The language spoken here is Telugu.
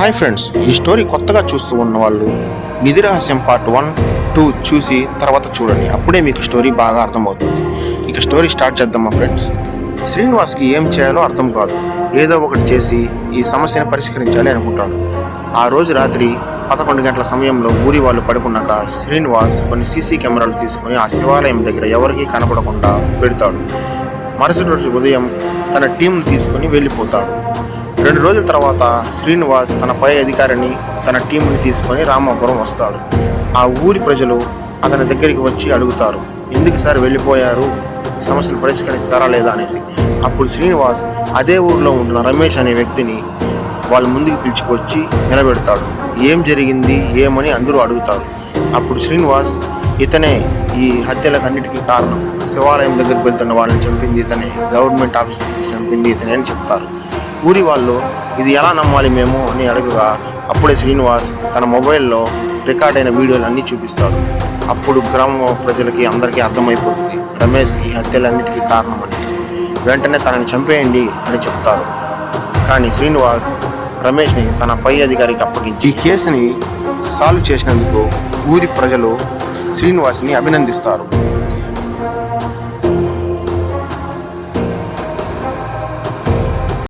హాయ్ ఫ్రెండ్స్, ఈ స్టోరీ కొత్తగా చూస్తూ ఉన్న వాళ్ళు నిధి రహస్యం పార్ట్ 1, 2 చూసి తర్వాత చూడండి. అప్పుడే మీకు స్టోరీ బాగా అర్థమవుతుంది. ఇక స్టోరీ స్టార్ట్ చేద్దామా ఫ్రెండ్స్. శ్రీనివాస్కి ఏం చేయాలో అర్థం కాదు. ఏదో ఒకటి చేసి ఈ సమస్యను పరిష్కరించాలి అనుకుంటాడు. ఆ రోజు రాత్రి 11 గంటల సమయంలో ఊరి వాళ్ళు పడుకున్నాక శ్రీనివాస్ కొన్ని సీసీ కెమెరాలు తీసుకుని ఆ శివాలయం దగ్గర ఎవరికీ కనపడకుండా పెడతాడు. మరుసటి రోజు ఉదయం తన టీంను తీసుకుని వెళ్ళిపోతాడు. 2 రోజుల తర్వాత శ్రీనివాస్ తన పై అధికారిని తన టీంని తీసుకొని రామాపురం వస్తాడు. ఆ ఊరి ప్రజలు అతని దగ్గరికి వచ్చి అడుగుతారు, ఎందుకు సార్ వెళ్ళిపోయారు, సమస్యను పరిష్కరిస్తారా లేదా అనేసి. అప్పుడు శ్రీనివాస్ అదే ఊరిలో ఉంటున్న రమేష్ అనే వ్యక్తిని వాళ్ళ ముందుకు పిలుచుకొచ్చి నిలబెడతాడు. ఏం జరిగింది ఏమని అందరూ అడుగుతారు. అప్పుడు శ్రీనివాస్ ఇతనే ఈ హత్యలకు అన్నిటికీ కారణం, శివాలయం దగ్గరికి వెళ్తున్న వాళ్ళని చంపింది ఇతనే, గవర్నమెంట్ ఆఫీసర్ని చంపింది ఇతనే అని చెప్తారు. ఊరి వాళ్ళు ఇది ఎలా నమ్మాలి మేము అని అడగగా అప్పుడే శ్రీనివాస్ తన మొబైల్లో రికార్డ్ అయిన వీడియోలు అన్నీ చూపిస్తాడు. అప్పుడు గ్రామ ప్రజలకి అందరికీ అర్థమైపోతుంది రమేష్ ఈ హత్యలన్నిటికీ కారణం అనేసి. వెంటనే తనని చంపేయండి అని చెప్తారు. కానీ శ్రీనివాస్ రమేష్ని తన పై అధికారికి అప్పగించి ఈ కేసుని సాల్వ్ చేసినందుకు ఊరి ప్రజలు శ్రీనివాస్ని అభినందిస్తారు.